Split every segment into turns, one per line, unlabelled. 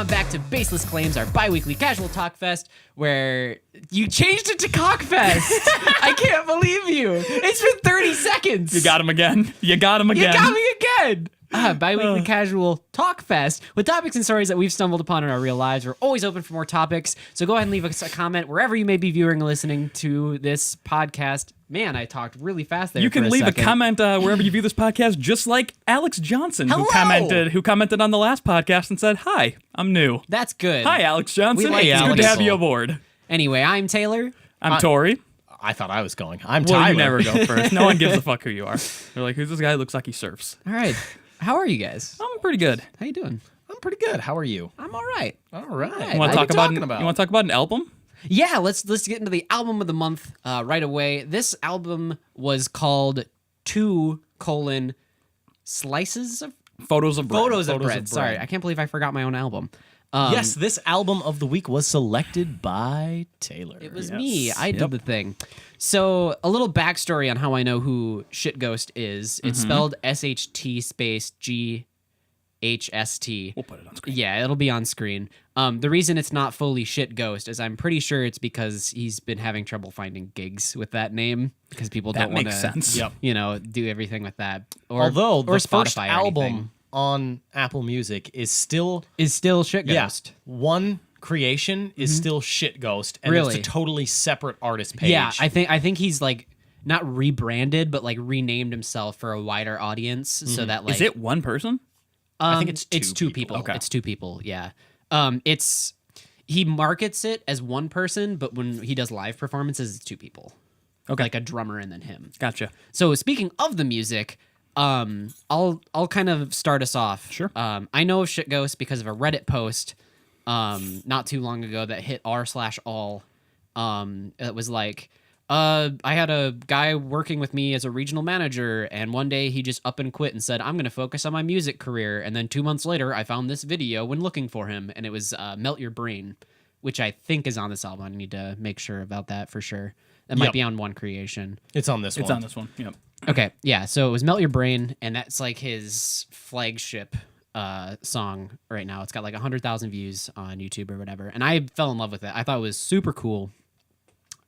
on back to Baseless Claims, our bi-weekly casual talk fest, where you changed it to Cockfest. I can't believe you. It's been 30 seconds.
You got him again. You got
You got me again. Bi-weekly casual talk fest with topics and stories that we've stumbled upon in our real lives. We're always open for more topics, so go ahead and leave us a comment wherever you may be viewing or listening to this podcast. Man, I talked really fast there.
You can leave a comment wherever you view this podcast, just like Alex Johnson,
Hello!
who commented on the last podcast and said, "Hi, I'm new."
That's good.
Hi, Alex Johnson.
We like
It's
Alex.
good to have you aboard.
Anyway, I'm Taylor.
I'm Tori.
I thought I was going. I'm
Well,
Tyler.
you never go first. No one gives a fuck who you are. They're like, "Who's this guy? Looks like he surfs."
All right. How are you guys?
I'm pretty good.
How you doing?
I'm pretty good. How are you?
I'm all right.
All right.
right.
You want
What
to
are
talk
we
about?
talking
You want to talk about an album?
Yeah, let's get into the album of the month right away. This album was called Slices of
Photos of bread.
Photos of
Photos
Bread.
of
Sorry,
Bread.
I can't believe I forgot my own album.
Yes, this album of the week was selected by Taylor.
It was
Yes.
me. I did
Yep.
the thing. So, a little backstory on how I know who Shitghost is. It's spelled SHT space GHST.
We'll put it on screen.
Yeah, it'll be on screen. The reason it's not fully Shitghost is I'm pretty sure it's because he's been having trouble finding gigs with that name because people
That
don't want to,
makes sense.
Yep.
do everything with that. Or,
Although
or
the
Spotify
first
or
album
anything.
on Apple Music is still
Shitghost.
yes, one creation is still Shitghost, and
Really?
it's a totally separate artist page.
Yeah, I think he's like not rebranded, but like renamed himself for a wider audience, so that like
Is it one person?
I think it's
two
two
people.
Okay.
It's two people. Yeah. He markets it as one person, but when he does live performances, it's two people.
Okay.
Like a drummer and then him.
Gotcha.
So speaking of the music, I'll kind of start us off.
Sure.
I know of Shitghost because of a Reddit post not too long ago that hit r/all. It was like, I had a guy working with me as a regional manager, and one day he just up and quit and said, "I'm going to focus on my music career." And then 2 months later, I found this video when looking for him, and it was Melt Your Brain, which I think is on this album. I need to make sure about that for sure. That might
Yep.
be on one creation.
it's on this
It's
one.
on this one. Yep.
Okay, yeah. So it was "Melt Your Brain," and that's like his flagship song right now. It's got like 100,000 views on YouTube or whatever, and I fell in love with it. I thought it was super cool.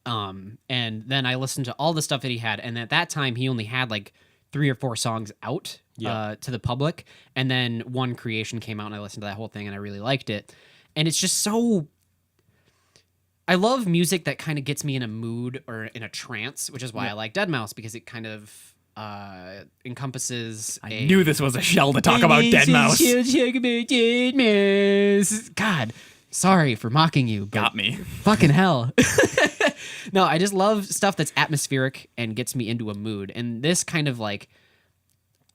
And then I listened to all the stuff that he had, and at that time he only had like 3 or 4 songs out to the public, and then one creation came out, and I listened to that whole thing, and I really liked it. And it's just so. I love music that kind of gets me in a mood or in a trance, which is why I like Deadmau5, because it kind of encompasses.
I knew this was a shell to talk about Deadmau5.
God, sorry for mocking you. But
Got me.
fucking hell. No, I just love stuff that's atmospheric and gets me into a mood. And this kind of like,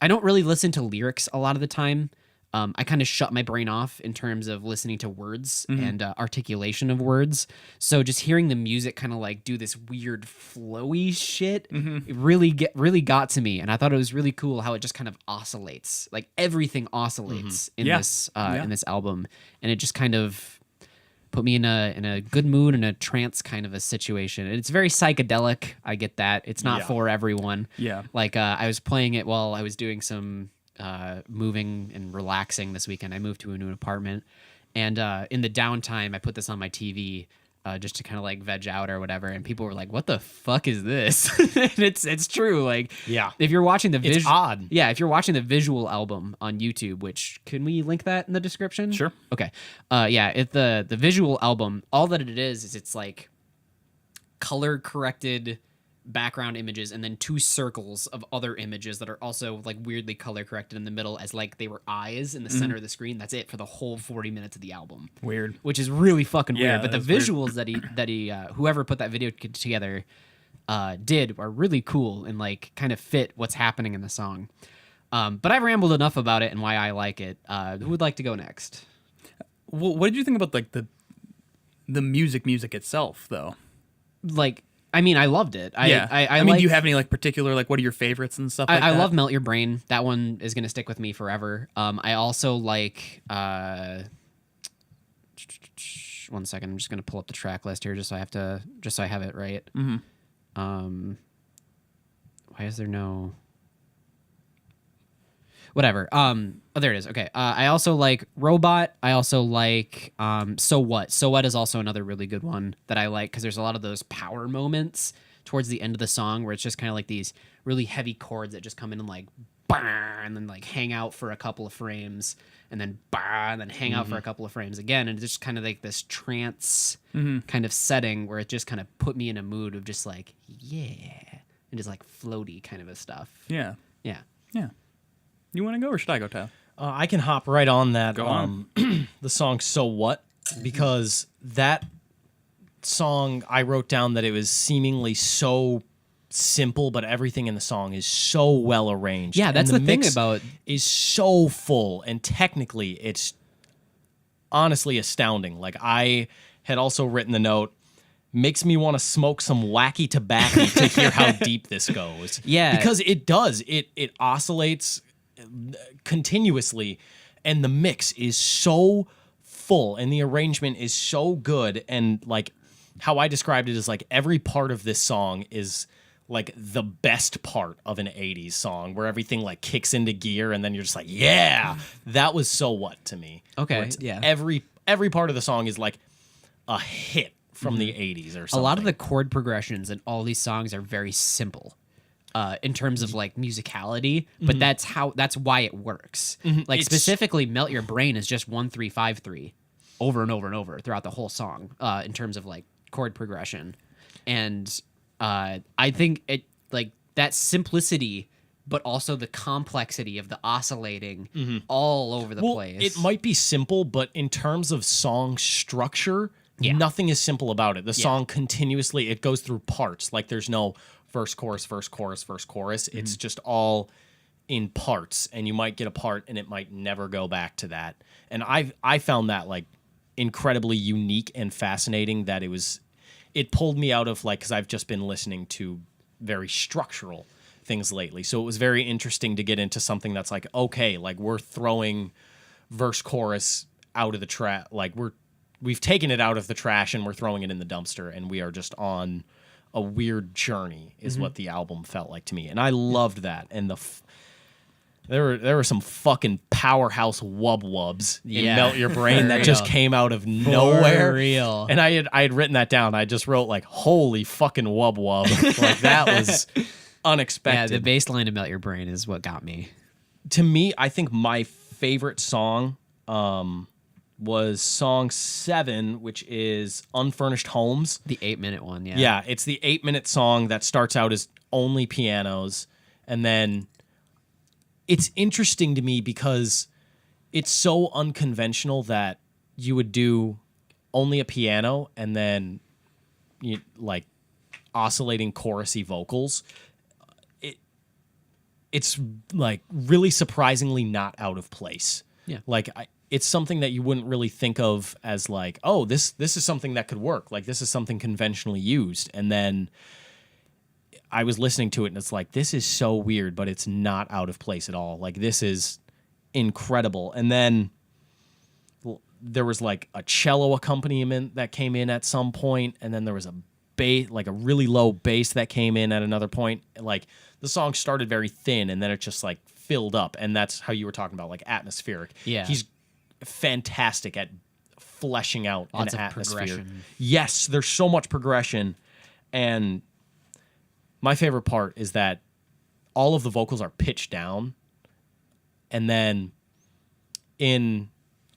I don't really listen to lyrics a lot of the time. I kind of shut my brain off in terms of listening to words and articulation of words. So just hearing the music kind of like do this weird flowy shit, it really got to me. And I thought it was really cool how it just kind of oscillates. Like everything oscillates in
Yeah.
this
Yeah.
in this album, and it just kind of put me in a good mood and a trance kind of a situation. And it's very psychedelic. I get that. It's not
Yeah.
for everyone.
Yeah.
Like I was playing it while I was doing some moving and relaxing this weekend. I moved to a new apartment, and in the downtime, I put this on my TV just to kind of like veg out or whatever. And people were like, "What the fuck is this?" And it's true. Like,
Yeah.
if you're watching the
It's odd.
yeah, if you're watching the visual album on YouTube, which can we link that in the description?
Sure.
Okay. Yeah, the visual album, all that it is it's like color corrected background images and then 2 circles of other images that are also like weirdly color corrected in the middle as like they were eyes in the center of the screen. That's it for the whole 40 minutes of the album.
Weird.
Which is really fucking
Yeah,
weird. But the
that is
visuals that he whoever put that video together did are really cool and like kind of fit what's happening in the song. But I've rambled enough about it and why I like it. Who would like to go next?
Well, what did you think about like the music itself, though?
Like, I mean, I loved it. I
mean,
like,
do you have any like particular like what are your favorites and stuff? Like
I
that?
love Melt Your Brain. That one is gonna stick with me forever. I also like. 1 second, I'm just gonna pull up the track list here, just so I have it right. Why is there no? whatever. Oh, there it is. Okay. I also like Robot. I also like So What. So What is also another really good one that I like because there's a lot of those power moments towards the end of the song where it's just kind of like these really heavy chords that just come in and like bah, and then like hang out for a couple of frames and then bah, and then hang out for a couple of frames again, and it's just kind of like this trance kind of setting where it just kind of put me in a mood of just like and just like floaty kind of a stuff.
Yeah.
Yeah.
Yeah. You want to go or should I go, Tal?
I can hop right on that.
Go on.
The song "So What," because that song I wrote down that it was seemingly so simple, but everything in the song is so well arranged.
Yeah, that's
and
the thing
mix
about
is so full, and technically, it's honestly astounding. Like I had also written the note. Makes me want to smoke some wacky tobacco to hear how deep this goes.
Yeah.
Because it does. It oscillates continuously, and the mix is so full, and the arrangement is so good. And like how I described it is like every part of this song is like the best part of an 80s song where everything like kicks into gear and then you're just like, yeah, that was So What to me.
Okay,
Where it's
yeah.
Every part of the song is like a hit from the 80s or something.
a lot of the chord progressions in all these songs are very simple in terms of like musicality, but that's why it works. Like
It's-
specifically Melt Your Brain is just 1-3-5-3 over and over and over throughout the whole song in terms of like chord progression. And I think it like that simplicity but also the complexity of the oscillating all over the place.
It might be simple, but in terms of song structure,
Yeah.
nothing is simple about it. The song continuously, it goes through parts. Like there's no verse, chorus, verse, chorus, verse, chorus. It's just all in parts, and you might get a part and it might never go back to that. And I found that like incredibly unique and fascinating that it pulled me out of like, because I've just been listening to very structural things lately. So it was very interesting to get into something that's like, okay, like we're throwing verse chorus out of the trash. Like we've taken it out of the trash and we're throwing it in the dumpster, and we are just on a weird journey is what the album felt like to me. And I loved that. And there were some fucking powerhouse wubs in
Yeah.
Melt Your Brain that
For
just
real.
came out of nowhere.
real.
And I had written that down. I just wrote like, holy fucking wub. Like that was
yeah,
unexpected.
the bass line of Melt Your Brain is what got me.
To me, I think my favorite song was song 7, which is Unfurnished Homes.
The 8-minute one, yeah.
Yeah, it's the 8-minute song that starts out as only pianos, and then it's interesting to me because it's so unconventional that you would do only a piano and then you like oscillating chorusy vocals. It's like really surprisingly not out of place.
Yeah.
Like it's something that you wouldn't really think of as like, oh, this is something that could work. Like this is something conventionally used. And then I was listening to it and it's like, this is so weird, but it's not out of place at all. Like this is incredible. And then there was like a cello accompaniment that came in at some point, and then there was a bass, like a really low bass that came in at another point. Like the song started very thin and then it just like filled up, and that's how you were talking about like atmospheric.
Yeah.
He's fantastic at fleshing out
Lots
an
of
atmosphere.
progression.
Yes, there's so much progression, and my favorite part is that all of the vocals are pitched down, and then in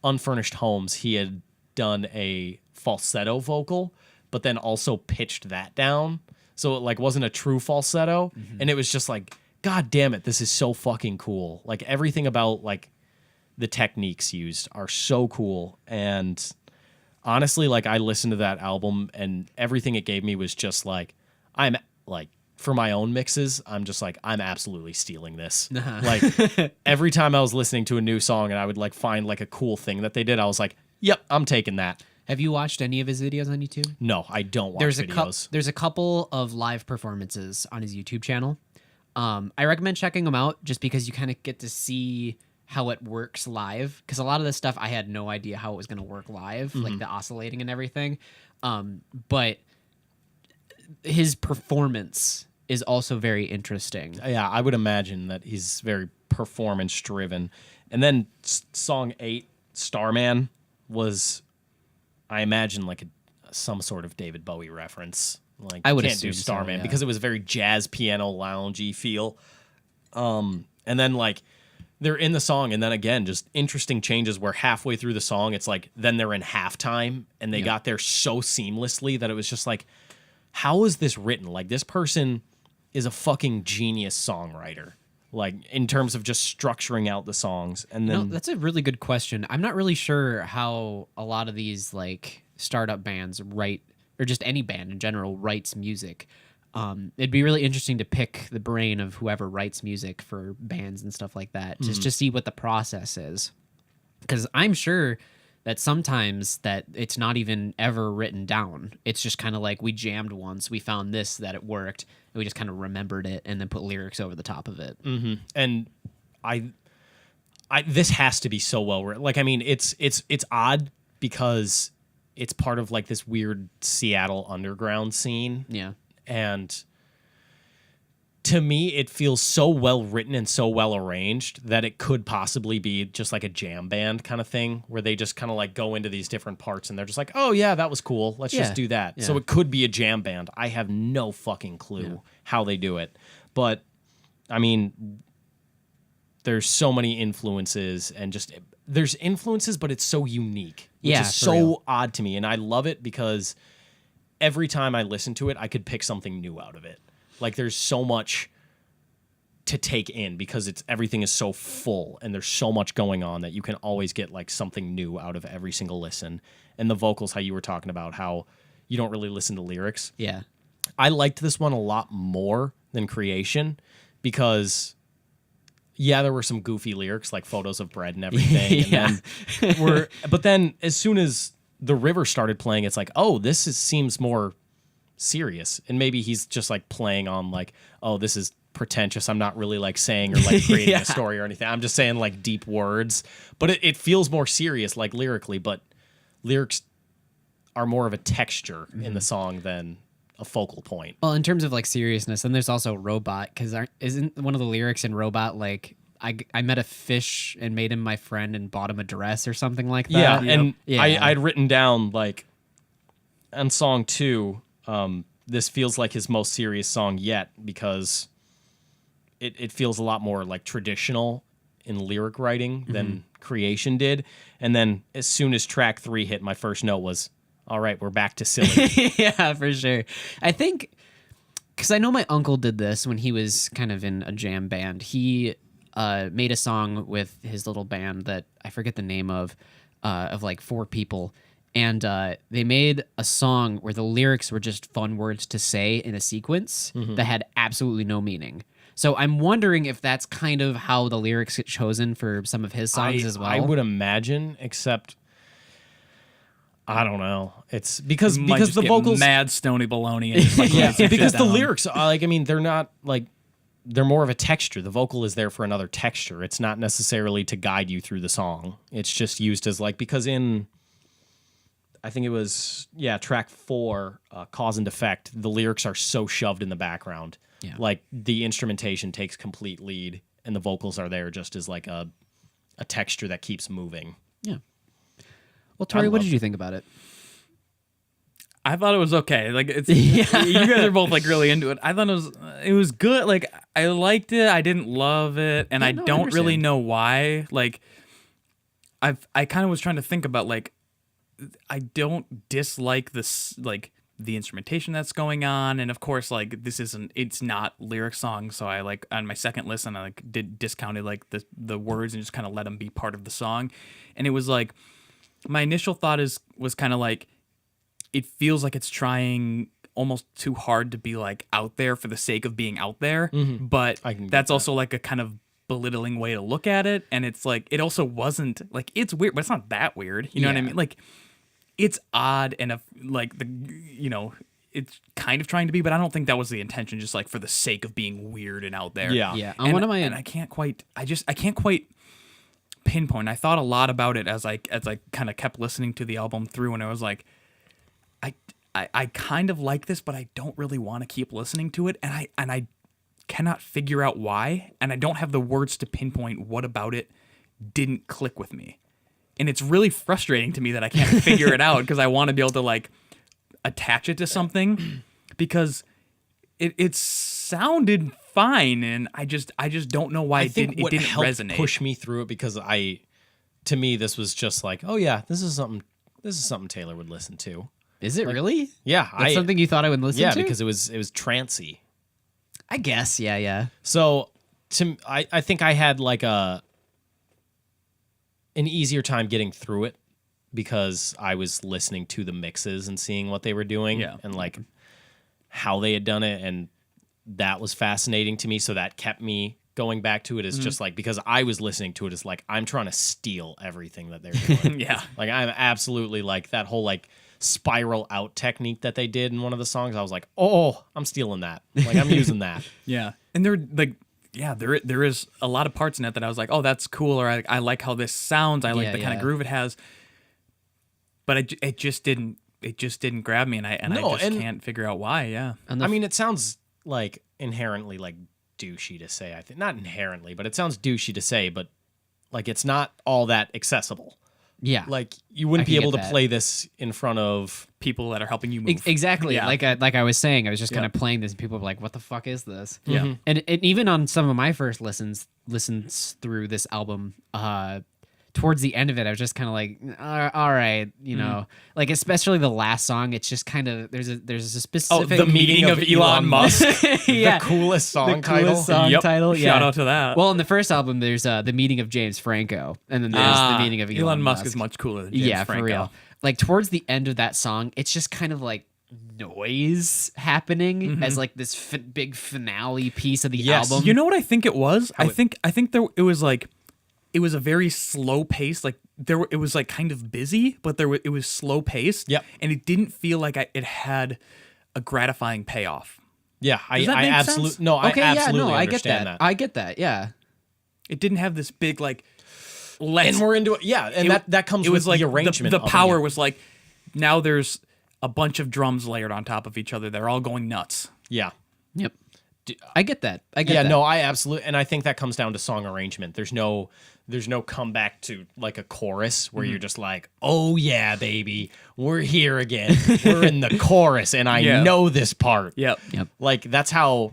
Unfurnished Homes, he had done a falsetto vocal, but then also pitched that down. So it like wasn't a true falsetto. And it was just like, God damn it, this is so fucking cool. Like everything about like the techniques used are so cool. And honestly, like I listened to that album and everything it gave me was just like, I'm like, for my own mixes, I'm just like, I'm absolutely stealing this. Like every time I was listening to a new song and I would like find like a cool thing that they did, I was like, yep, I'm taking that.
Have you watched any of his videos on YouTube?
No, I don't watch videos.
There's a couple of live performances on his YouTube channel. I recommend checking them out just because you kind of get to see how it works live. Because a lot of this stuff I had no idea how it was going to work live, like the oscillating and everything. But his performance is also very interesting.
Yeah, I would imagine that he's very performance driven. And then song 8, Starman, was, I imagine, like some sort of David Bowie reference. Like,
I would
can't do
assume so,
Starman
yeah.
because it was a very jazz piano loungy feel. And then like they're in the song, and then again, just interesting changes where halfway through the song, it's like then they're in halftime, and they got there so seamlessly that it was just like, how is this written? Like, this person is a fucking genius songwriter, like in terms of just structuring out the songs. And then
No, that's a really good question. I'm not really sure how a lot of these like startup bands write, or just any band in general writes music. It'd be really interesting to pick the brain of whoever writes music for bands and stuff like that, just to see what the process is. Because I'm sure that sometimes that it's not even ever written down. It's just kind of like we jammed once, we found this, that it worked, and we just kind of remembered it and then put lyrics over the top of it.
and I this has to be so well written. Like, I mean, it's odd because it's part of like this weird Seattle underground scene.
Yeah.
And to me, it feels so well written and so well arranged that it could possibly be just like a jam band kind of thing where they just kind of like go into these different parts and they're just like, oh yeah, that was cool. Let's just do that.
Yeah.
So it could be a jam band. I have no fucking clue how they do it. But I mean, there's so many influences and just there's influences, but it's so unique, which
Yeah,
is
for
so
real.
odd to me. And I love it because every time I listen to it, I could pick something new out of it. Like, there's so much to take in because everything is so full and there's so much going on that you can always get like something new out of every single listen. And the vocals, how you were talking about how you don't really listen to lyrics.
Yeah.
I liked this one a lot more than Creation because, yeah, there were some goofy lyrics like photos of bread and everything.
Yeah.
And then but then as soon as The River started playing, it's like, oh, seems more serious. And maybe he's just like playing on like, oh, this is pretentious. I'm not really like saying or like creating a story or anything. I'm just saying like deep words. But it feels more serious like lyrically, but lyrics are more of a texture in the song than a focal point.
Well, in terms of like seriousness, then there's also Robot, because isn't one of the lyrics in Robot like I met a fish and made him my friend and bought him a dress or something like that?
Yeah, and
Yeah.
I'd written down like on song 2, this feels like his most serious song yet because it feels a lot more like traditional in lyric writing than Creation did. And then as soon as track 3 hit, my first note was, all right, we're back to silly.
Yeah, for sure. I think because I know my uncle did this when he was kind of in a jam band. He made a song with his little band that I forget the name of like 4 people. And they made a song where the lyrics were just fun words to say in a sequence that had absolutely no meaning. So I'm wondering if that's kind of how the lyrics get chosen for some of his songs as well.
I would imagine, except I don't know. It's because
Might just
the
get
vocals,
mad stony baloney and just like
yeah,
write some
because
shit
the
down.
lyrics, like, I mean, they're not like, they're more of a texture. The vocal is there for another texture. It's not necessarily to guide you through the song. It's just used as like, because in, I think it was, track 4, Cause and Effect, the lyrics are so shoved in the background.
Yeah.
Like the instrumentation takes complete lead and the vocals are there just as like a texture that keeps moving.
Yeah. Well, Tori, what did you think about it?
I thought it was okay. Like it's you guys are both like really into it. I thought it was good. Like I liked it. I didn't love it, and I
no, I
don't really
understand.
know why. Like I kind of was trying to think about like I don't dislike this like the instrumentation that's going on, and of course like it's not lyric songs. So I like on my second listen I like discounted like the words and just kind of let them be part of the song, and it was like my initial thought was kind of like, it feels like it's trying almost too hard to be like out there for the sake of being out there. But
I can get
that's
that.
also like a kind of belittling way to look at it. And it's like, it also wasn't like, it's weird, but it's not that weird. You know what I
Yeah.
mean? Like it's odd and like it's kind of trying to be, but I don't think that was the intention, just like for the sake of being weird and out there.
Yeah.
Yeah.
And I can't quite pinpoint. I thought a lot about it as I kind of kept listening to the album through, and I was like, I kind of like this, but I don't really want to keep listening to it, and I cannot figure out why, and I don't have the words to pinpoint what about it didn't click with me. And it's really frustrating to me that I can't figure it out, because I want to be able to like attach it to something, because it sounded fine, and I just don't know why
I
it
think
didn't
what helped
resonate.
push me through it, because to me this was just like, oh yeah, this is something Taylor would listen to.
Is it really?
Yeah,
That's something you thought I would listen to?
Yeah, because it was trancy.
I guess, yeah.
So I think I had like an easier time getting through it, because I was listening to the mixes and seeing what they were doing, and like how they had done it, and that was fascinating to me. So that kept me going back to it. Is just like, because I was listening to it as like, I'm trying to steal everything that they're doing.
Yeah.
Like I'm absolutely like that whole like spiral out technique that they did in one of the songs. I was like, oh, I'm stealing that. Like I'm using that.
Yeah. And they're like, yeah, there is a lot of parts in it that I was like, oh, that's cool, or I like how this sounds. I like the kind of groove it has. But it just didn't grab me, and I can't figure out why. Yeah.
I mean, it sounds like inherently like douchey to say. I think not inherently, but it sounds douchey to say. But like, it's not all that accessible.
Yeah.
Like you wouldn't be able to play this in front of
people that are helping you move.
Exactly.
Yeah.
Like I was saying, I was just kind of playing this, and people were like, "What the fuck is this?"
Yeah.
And even on some of my first listens through this album, towards the end of it, I was just kind of like, all right, you know, like especially the last song. It's just kind of there's a specific
the meeting of Elon Musk.
Yeah,
the coolest song
the coolest
title.
song title. Yeah.
Shout out to that.
Well, in the first album, there's the meeting of James Franco, and then there's the meeting of Elon
Musk is much cooler than James Franco.
For real. Like towards the end of that song, it's just kind of like noise happening as like this big finale piece of the album.
You know what I think it was? I think it was like, it was a very slow pace. Like it was like kind of busy, but it was slow paced.
Yep.
And it didn't feel like it had a gratifying payoff.
Yeah, I
that make
absolutely
sense?
no, I absolutely
I
understand
get that. I get that. Yeah.
It didn't have this big like.
And we're into it. Yeah, and that comes
It
with
was like
the arrangement.
The
of
power
it.
was like, now there's a bunch of drums layered on top of each other. They're all going nuts.
Yeah.
Yep. I get that. I get that.
No, I absolutely, and I think that comes down to song arrangement. There's no comeback to like a chorus where you're just like, oh yeah, baby, we're here again. We're in the chorus, and I know this part.
Yep.
Like that's how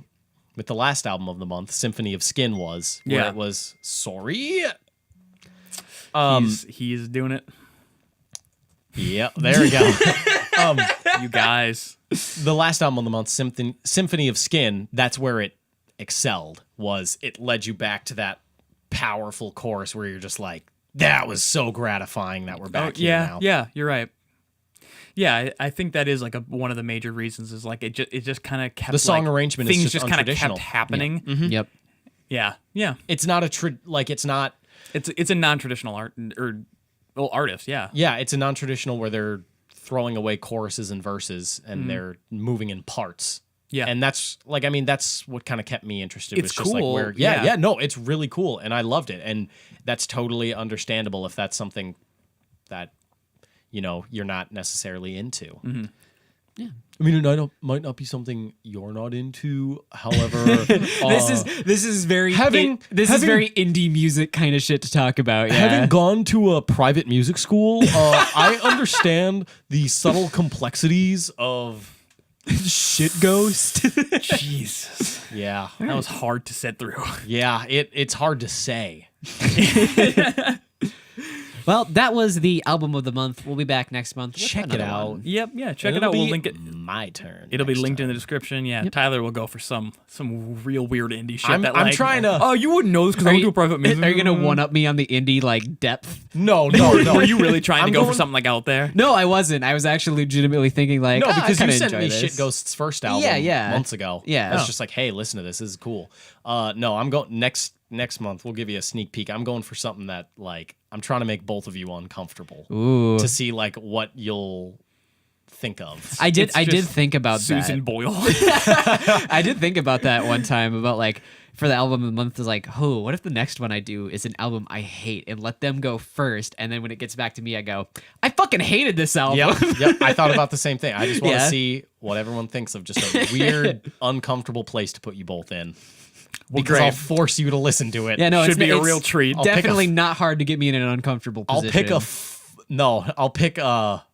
with the last album of the month, Symphony of Skin was, where it was sorry.
He's doing it.
Yep, there we go.
You guys.
The last album of the month, Symphony of Skin, that's where it excelled. Was it led you back to that powerful chorus where you're just like, that was so gratifying that we're back here now.
Yeah, you're right. Yeah, I think that is like one of the major reasons is like it just kind of kept
the song
like,
arrangement
things
is just
kind of kept
untraditional.
happening.
Yep.
Yeah.
It's not
It's a non-traditional artist. Yeah.
Yeah, it's a non-traditional where they're throwing away choruses and verses and they're moving in parts.
Yeah.
And that's like, I mean, that's what kind of kept me interested.
It's
was just
cool.
Like where, no, it's really cool. And I loved it. And that's totally understandable if that's something that, you know, you're not necessarily into.
Mm-hmm.
Yeah. I mean, it might not be something you're not into. However,
this is very very indie music kind of shit to talk about. Yeah.
Having gone to a private music school, I understand the subtle complexities of
shit ghost.
Jesus.
Yeah.
That was hard to sit through.
Yeah, it's hard to say.
Well, that was the album of the month. We'll be back next month.
Check it out.
Yep, yeah, check it out. We'll link it.
My turn.
It'll be
next
linked
time.
in the description. Yeah, Tyler will go for some real weird indie shit.
I'm trying to.
Oh, you wouldn't know this because I went to a private music.
Are you gonna one up me on the indie like depth?
No.
Were you really trying to go for something like out there?
No, I wasn't. I was actually legitimately thinking like,
No, because you sent
enjoy
me
this.
Shit Ghost's first album months ago.
Yeah.
I was just like, hey, listen to this. This is cool. No, I'm going next month. We'll give you a sneak peek. I'm going for something that like I'm trying to make both of you uncomfortable.
Ooh.
To see like what you'll think of.
I did think about
Susan
that.
Boyle.
I did think about that one time about like for the album of the month is like, oh, what if the next one I do is an album I hate and let them go first, and then when it gets back to me, I go, I fucking hated this album.
Yep. I thought about the same thing. I just want to
Yeah.
see what everyone thinks of just a weird, uncomfortable place to put you both in. because
great.
I'll force you to listen to it.
Yeah, no,
Should be a
it's
real treat.
Definitely not hard to get me in an uncomfortable
I'll
position.
I'll pick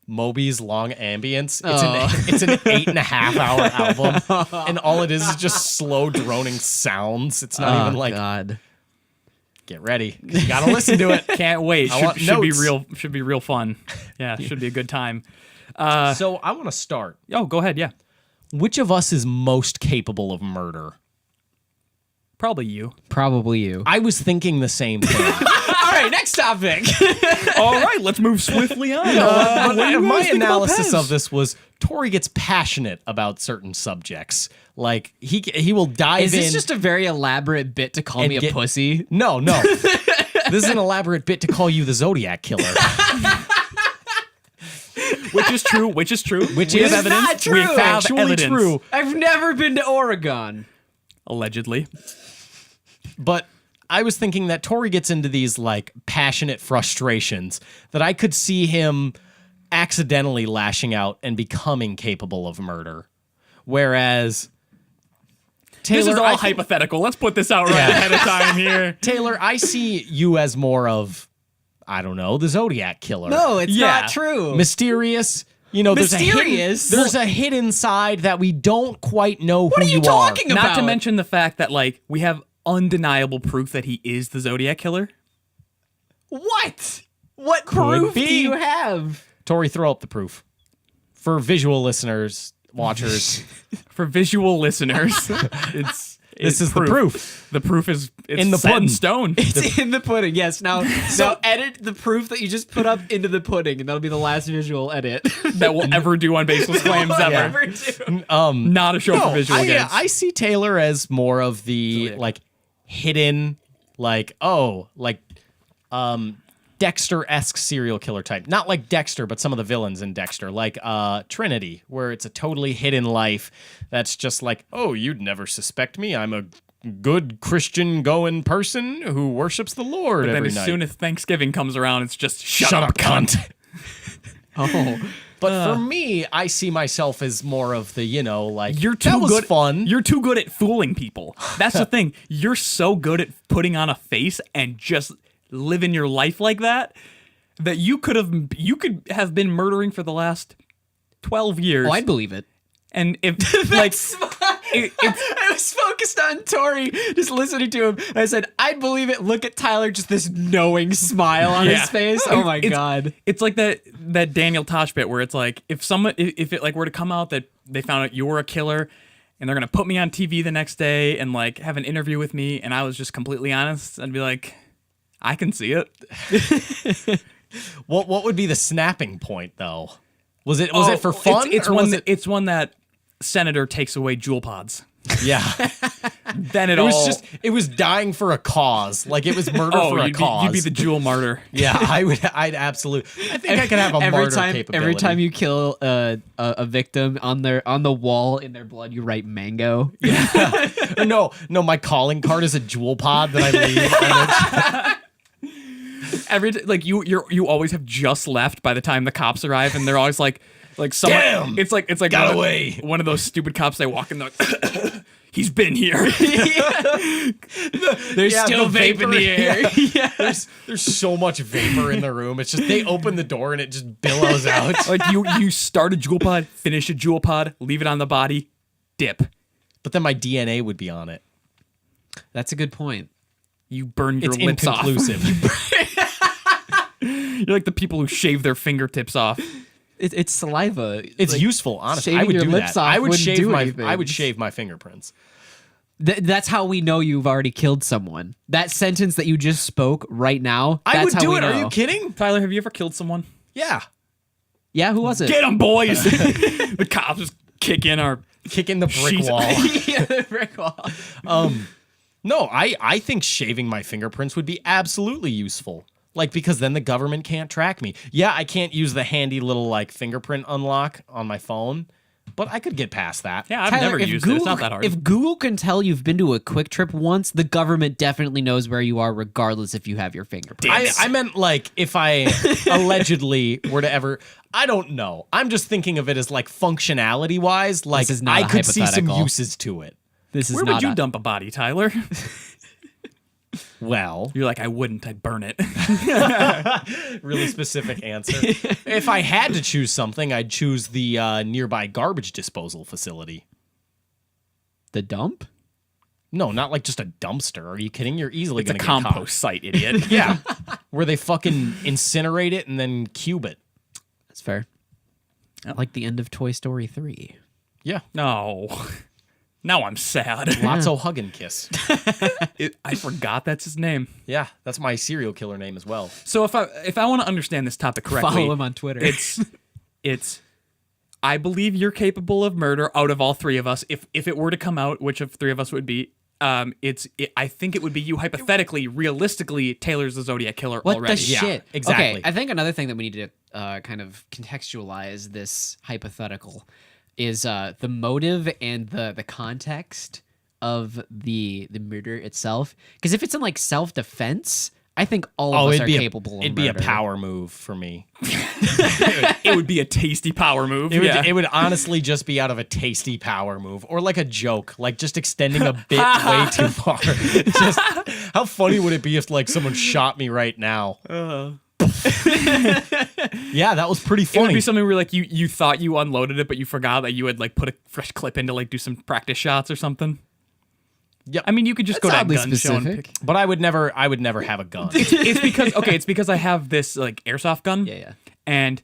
Moby's Long Ambience.
Oh.
It's an 8.5 hour album, and all it is just slow droning sounds. It's not even like
God.
get ready. You gotta listen to it.
Can't wait.
I want
Should be
notes.
real. Should be real fun. Yeah, should be a good time.
So I want to start.
Oh, go ahead. Yeah,
Which of us is most capable of murder?
probably you.
Probably you.
I was thinking the same thing.
All right, next topic.
All right, let's move swiftly on.
But
What do you
my
guys think about
analysis
Pez?
of this was Tori gets passionate about certain subjects. Like he will dive
Is
in.
this just a very elaborate bit to call
And
me a
get-
pussy?
No. This is an elaborate bit to call you the Zodiac Killer.
Which is true. Which is true.
Which
We
is
have
not
evidence.
true.
We have
Factually
evidence.
true.
I've never been to Oregon.
Allegedly.
But I was thinking that Tori gets into these like passionate frustrations that I could see him accidentally lashing out and becoming capable of murder. Whereas Taylor,
This is all
I think-
hypothetical. Let's put this out right
Yeah.
ahead of time here.
Taylor, I see you as more of, I don't know, the Zodiac Killer.
No, it's
Yeah.
not true.
Mysterious. You know,
Mysterious?
There's a hidden side that we don't quite know who
are you talking
are.
about?
Not to mention the fact that like we have undeniable proof that he is the Zodiac Killer.
What? What proof do
be.
you have?
Tori, throw up the proof. For visual listeners, watchers,
For visual listeners,
this is the proof.
The proof is
In the
set in
pudding.
stone.
It's in the pudding. Yes. Now edit the proof that you just put up into the pudding, and that'll be the last visual edit.
that we'll ever do on Baseless Claims ever.
Ever do.
Not a show for visual games.
I see Taylor as more of the
Zodiac.
like hidden, like Dexter-esque serial killer type. Not like Dexter, but some of the villains in Dexter, like Trinity, where it's a totally hidden life that's just like, oh, you'd never suspect me. I'm a good Christian going person who worships the Lord
Then
every
as
night.
soon as Thanksgiving comes around, it's just
Shut up, cunt.
Oh.
But for me, I see myself as more of the, like,
You're too
that was
good.
fun.
You're too good at fooling people. That's the thing. You're so good at putting on a face and just living your life like that you could have been murdering for the last 12 years.
Oh, I'd believe it.
And if like
I was focused on Tori, just listening to him. And I said, "I'd believe it." Look at Tyler, just this knowing smile on
Yeah.
his face. Oh my
It's-
god!
it's like that Daniel Tosh bit where it's like if it like were to come out that they found out you were a killer and they're gonna put me on TV the next day and like have an interview with me and I was just completely honest, I'd be like, I can see it.
What would be the snapping point, though? Was it for fun?
It's
or
one
was
that it's one that Senator takes away jewel pods.
Yeah.
Then it
It was dying for a cause. Like it was murder for a cause.
you'd be the jewel martyr.
Yeah, I'd absolutely. I think I could have a martyr capability.
every time you kill a victim on the wall in their blood, you write mango.
No, my calling card is a jewel pod that I leave.
Like you always have just left by the time the cops arrive, and they're always like someone.
Damn!
It's like
Got
one
away.
One of those stupid cops. They walk in, they're like, he's been here.
There's
Yeah,
still
the
vape in the air.
Yeah. There's so much vapor in the room. It's just they open the door and it just billows out.
Like you start a jewel pod, finish a jewel pod, leave it on the body, dip.
But then my DNA would be on it.
That's a good point.
You burn your
It's
lips off.
inconclusive.
You're like the people who shave their fingertips off.
It's saliva.
It's
Like,
useful, honestly. I
shaving
would
your
do
lips
that.
off
I would
wouldn't
shave
do
my
anything.
I would shave my fingerprints.
That's how we know you've already killed someone. That sentence that you just spoke right now.
I
that's
would
how
do
we
it.
know.
Are you kidding?
Tyler, have you ever killed someone?
Yeah.
Yeah, who was it?
Get 'em, boys! The cops just kick in our.
Kicking the brick
She's-
wall.
Yeah, the brick wall.
No, I think shaving my fingerprints would be absolutely useful. Like, because then the government can't track me. Yeah, I can't use the handy little, like, fingerprint unlock on my phone, but I could get past that.
Yeah, I've
Tyler,
never
if
used it. It's not that hard.
If Google can tell you've been to a Quick Trip once, the government definitely knows where you are, regardless if you have your fingerprints.
I meant, like, if I allegedly were to ever... I don't know. I'm just thinking of it as, like, functionality-wise. Like,
is not
I
a
could see some
hypothetical.
uses to it.
This is
Where
not
would you dump a body, Tyler?
Well,
You're like, I wouldn't. I'd burn it.
really specific answer. If I had to choose something, I'd choose the nearby garbage disposal facility.
the dump.
No, not like just a dumpster. Are you kidding? You're easily
It's a
going to get caught.
compost site, idiot.
Yeah, where they fucking incinerate it and then cube it.
That's fair. Like the end of Toy Story 3.
Yeah,
No. Now I'm sad.
lots of hug and kiss.
I forgot that's his name.
Yeah, that's my serial killer name as well.
So if I want to understand this topic correctly,
Follow him on Twitter.
it's I believe you're capable of murder out of all three of us. If it were to come out, which of three of us would be? I think it would be you. Hypothetically, realistically, Taylor's the Zodiac killer
What
already.
the shit?
exactly.
Okay, I think another thing that we need to kind of contextualize this hypothetical is the motive and the context of the murder itself. Because if it's in like self-defense, I think all of us are capable of
It'd be a
murder.
power move for me.
It would be a tasty power move.
It would honestly just be out of a tasty power move or like a joke, like just extending a bit way too far. Just how funny would it be if like someone shot me right now? Yeah, that was pretty
It
funny.
would be something where like you thought you unloaded it, but you forgot that you had like put a fresh clip in to like do some practice shots or something.
Yep.
I mean, you could just
That's
go to
oddly
gun show and
specific.
pick.
But I would never have a gun.
It's because I have this like airsoft gun.
Yeah.
And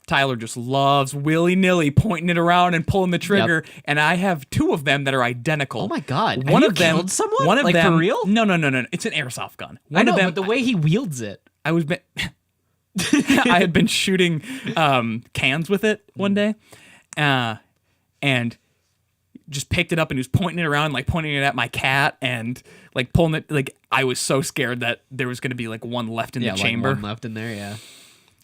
Tyler just loves willy-nilly pointing it around and pulling the trigger, and I have two of them that are identical.
Oh my God.
One
Have
of
you
them
killed someone?
One of
Like,
them
for real?
No. It's an airsoft gun.
I
One
know,
of them
but the way he wields it.
I had been shooting cans with it one day, and just picked it up and he was pointing it around, like pointing it at my cat and like pulling it. Like I was so scared that there was going to be like one left in the chamber.
Like one left in there, yeah.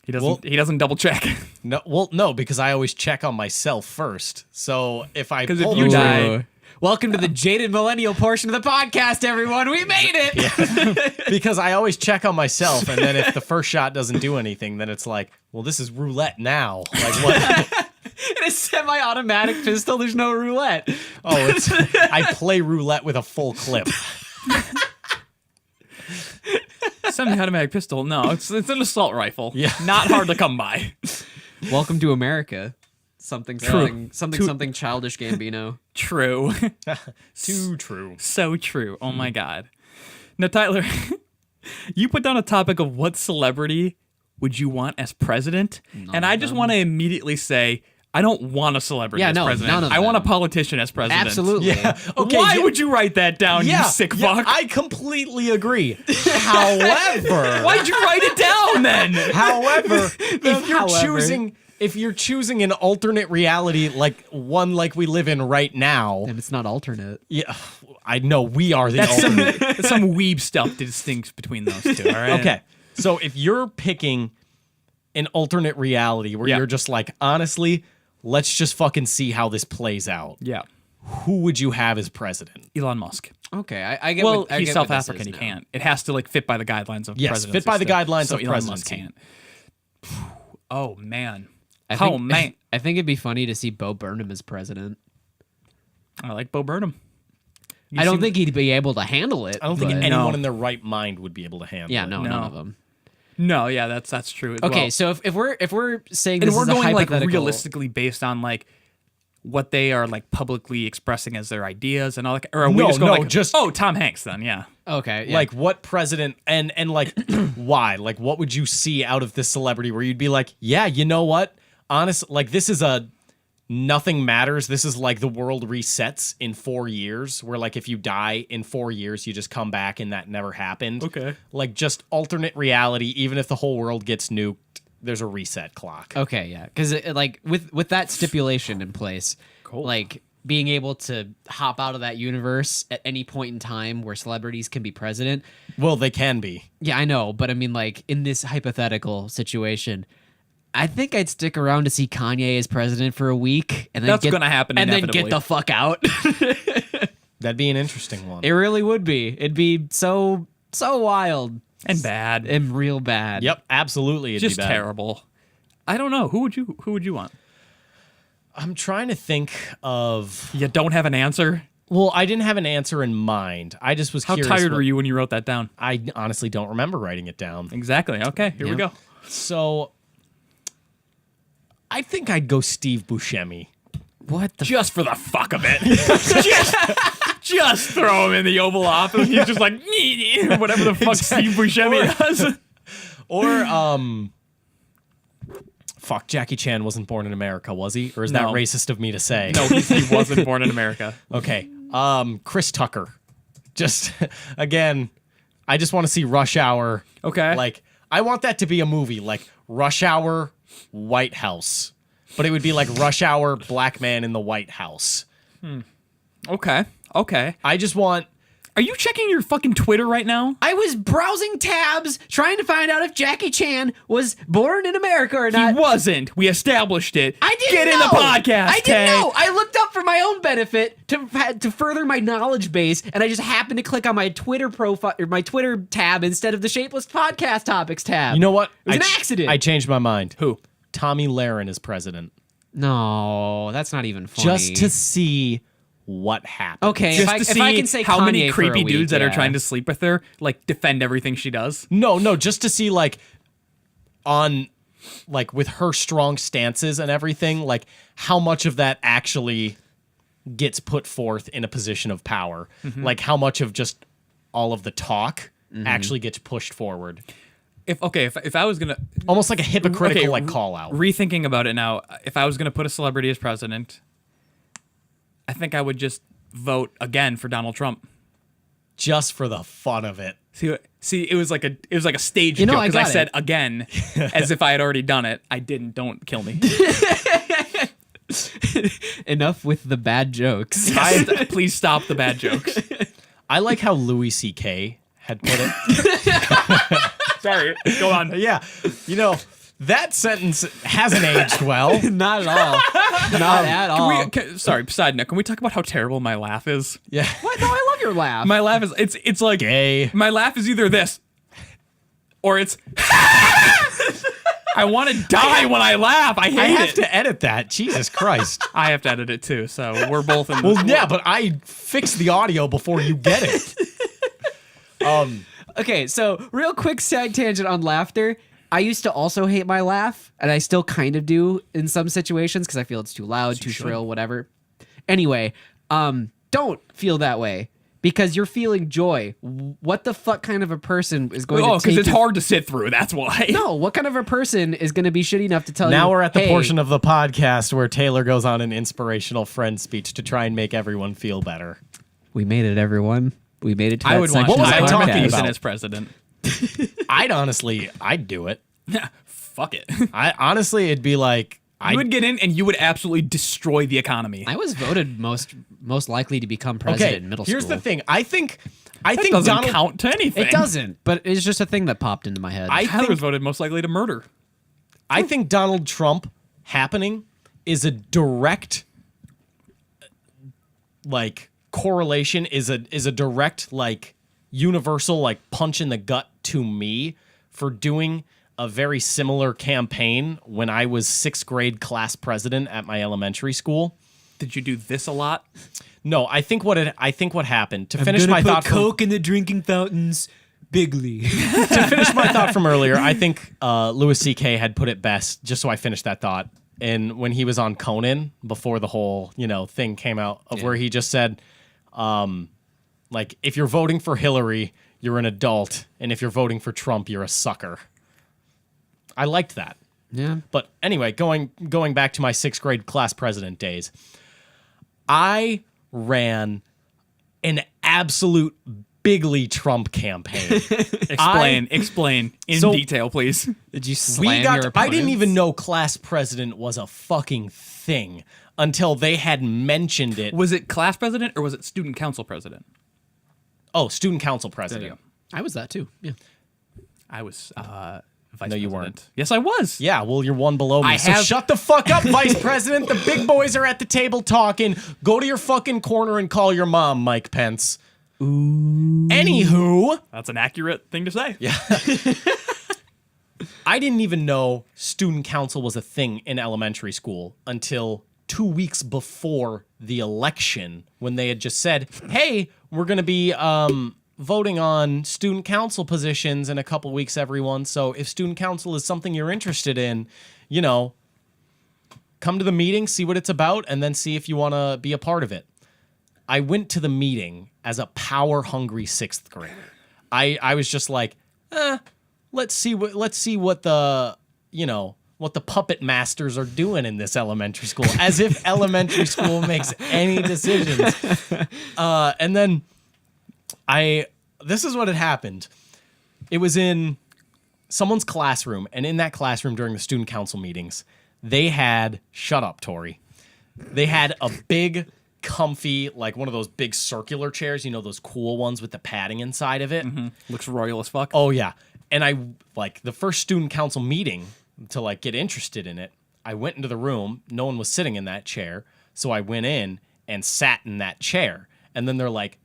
He doesn't double check.
No, because I always check on myself first. So if I
'Cause if
pull
you
the
die-
trigger-
Welcome to the jaded millennial portion of the podcast, everyone. We made it.
because I always check on myself, and then if the first shot doesn't do anything, then it's like, well, this is roulette now. Like what?
In a semi-automatic pistol, there's no roulette.
I play roulette with a full clip.
Semi-automatic pistol. No, it's an assault rifle.
Yeah.
Not hard to come by.
Welcome to America. Something childish Gambino.
True.
Too true.
So true. Oh my God. Now, Tyler, you put down a topic of what celebrity would you want as president? And I just want to immediately say, I don't want a celebrity as president.
None of
I want a
them.
politician as president.
Absolutely.
Yeah. Okay.
Why would you write that down, you sick fuck?
I completely agree. However,
Why'd you write it down then?
However,
However.
if you're choosing an alternate reality like one like we live in right now,
And it's not alternate.
yeah, I know we are the
That's
alternate.
some weeb stuff to distinguish between those two, all right?
Okay, so if you're picking an alternate reality where
Yeah.
you're just like, honestly, let's just fucking see how this plays out.
Yeah.
Who would you have as president?
Elon Musk.
Okay, I get
Well,
what, I
he's
get what
South
this
African.
is
he
now.
can't. It has to like fit by the guidelines of
Yes,
presidency
fit by the
still.
guidelines
so
of
Elon Musk
presidency.
can't. Oh man.
I
Oh
think,
man.
I think it'd be funny to see Bo Burnham as president.
I like Bo Burnham.
I don't think he'd be able to handle it.
I don't think
but-
anyone
No.
in their right mind would be able to handle
Yeah,
it.
no,
No.
none of them.
No, yeah, that's true.
Okay,
Well,
so if we're saying
and
this
we're
is a
going like
hypothetical,
realistically based on like what they are like publicly expressing as their ideas and all that, or are we
No,
just going
no,
like
just-
Tom Hanks then? Yeah.
Okay, yeah.
Like what president and like why? Like what would you see out of this celebrity where you'd be like, yeah, you know what? Honest, like this is a nothing matters. This is like the world resets in 4 years, where like if you die in 4 years, you just come back and that never happened.
Okay.
Like just alternate reality, even if the whole world gets nuked, there's a reset clock.
Okay, yeah, because like with that stipulation in place, like being able to hop out of that universe at any point in time where celebrities can be president.
Well, they can be.
Yeah, I know, but I mean, like in this hypothetical situation, I think I'd stick around to see Kanye as president for a week, and then
That's gonna happen
and then get
inevitably.
the fuck out.
That'd be an interesting one.
It really would be. It'd be so wild
And bad.
and real bad.
Yep, absolutely. It'd
Just
be bad.
terrible. I don't know. Who would you want?
I'm trying to think of.
You don't have an answer?
Well, I didn't have an answer in mind. I just was
How
curious.
tired were you when you wrote that down?
I honestly don't remember writing it down.
Exactly. Okay, here we go.
So I think I'd go Steve Buscemi.
What the?
Just for the fuck of it. just throw him in the Oval Office. He's just like, whatever the fuck Steve Buscemi does.
Or, fuck, Jackie Chan wasn't born in America, was he? Or is that
No.
racist of me to say?
No, he wasn't born in America.
Okay. Chris Tucker. Just, again, I just want to see Rush Hour.
Okay.
Like, I want that to be a movie, like Rush Hour, White House. But it would be like Rush Hour, Black Man in the White House.
Okay.
I just want...
Are you checking your fucking Twitter right now?
I was browsing tabs trying to find out if Jackie Chan was born in America or not.
He wasn't. We established it.
I didn't
Get
know.
in the podcast,
I didn't
Tay.
know. I looked up for my own benefit to further my knowledge base, and I just happened to click on my Twitter profile or my Twitter tab instead of the Shapeless podcast topics tab.
You know what?
It was an accident.
I changed my mind.
Who?
Tommy Lahren is president.
No, that's not even funny.
Just to see what happens.
Okay,
Just to
if
see
I can say
how
Kanye
many
for a
creepy
week,
dudes that are
yeah.
trying to sleep with her, like, defend everything she does.
No, just to see, like, on, like, with her strong stances and everything, like, how much of that actually gets put forth in a position of power. Like, how much of just all of the talk actually gets pushed forward.
If I was gonna
Almost like a hypocritical, like, call-out.
Rethinking about it now, if I was gonna put a celebrity as president, I think I would just vote again for Donald Trump.
Just for the fun of it.
See, it was like a stage
You know,
joke
I
because I
got
said
it.
again, as if I had already done it. I didn't. Don't kill me.
Enough with the bad jokes.
Please stop the bad jokes.
I like how Louis C.K. had put it.
Sorry, go on.
Yeah, you know, that sentence hasn't aged well.
Not at all. Not at all.
Sorry, side note. Can we talk about how terrible my laugh is?
Yeah.
What? No, I love your laugh.
My laugh is it's like
Gay.
My laugh is either this or it's I want to die when I laugh. I hate
I have
it.
to edit that. Jesus Christ.
I have to edit it too, so we're both in
Well, yeah, but I fix the audio before you get it.
Okay, so real quick side tangent on laughter. I used to also hate my laugh, and I still kind of do in some situations because I feel it's too loud, too shrill, whatever. Anyway, don't feel that way because you're feeling joy. What the fuck kind of a person is going to
because
take
it's
you-
hard to sit through. That's why.
No, what kind of a person is going to be shitty enough to tell you?
Now we're at the
"Hey,
portion of the podcast where Taylor goes on an inspirational friend speech to try and make everyone feel better.
We made it, everyone. We made it to
I
that
would want
section
What was
of
I
the
talking
podcast.
about?
as president.
I'd do it.
Yeah, fuck it.
I honestly, it'd be like,
You would get in and you would absolutely destroy the economy.
I was voted most likely to become president
okay,
in middle school.
here's the thing. I think
That doesn't
Donald
count to anything.
It doesn't, but it's just a thing that popped into my head.
Tyler was voted most likely to murder.
I think Donald Trump happening is a direct like correlation is a direct like universal like punch in the gut to me for doing a very similar campaign when I was 6th grade class president at my elementary school.
Did you do this a lot?
No, I think what happened to finish my thought from,
in the drinking fountains bigly.
to finish my thought from earlier, I think Louis C.K. had put it best, just so I finished that thought. And when he was on Conan, before the whole, thing came out, of where he just said, like, if you're voting for Hillary, you're an adult. And if you're voting for Trump, you're a sucker. I liked that.
Yeah.
But anyway, going back to my 6th grade class president days, I ran an absolute bigly Trump campaign.
Explain in
So-
detail, please.
Did you slam your
I didn't
opponents?
even know class president was a fucking thing until they had mentioned it.
Was it class president or was it student council president?
Oh, student council president.
I was that too. Yeah.
I was vice
No, you
president.
weren't.
Yes, I was.
Yeah, well, you're one below me.
I
So
have-
shut the fuck up, vice president. The big boys are at the table talking. Go to your fucking corner and call your mom, Mike Pence. Ooh. Anywho,
That's an accurate thing to say.
Yeah. I didn't even know student council was a thing in elementary school until 2 weeks before the election when they had just said, hey, we're going to be voting on student council positions in a couple weeks, everyone. So if student council is something you're interested in, you know, come to the meeting, see what it's about, and then see if you want to be a part of it. I went to the meeting as a power-hungry 6th grader. I was just like, let's see what the, you know, what the puppet masters are doing in this elementary school, as if elementary school makes any decisions. And then this is what had happened. It was in someone's classroom, and in that classroom during the student council meetings, they had, shut up, Tori. They had a big, comfy, like one of those big circular chairs, you know, those cool ones with the padding inside of it.
Mm-hmm. Looks royal as fuck.
Oh, yeah. And I, like, the first student council meeting, to, like, get interested in it, I went into the room. No one was sitting in that chair. So I went in and sat in that chair. And then they're like,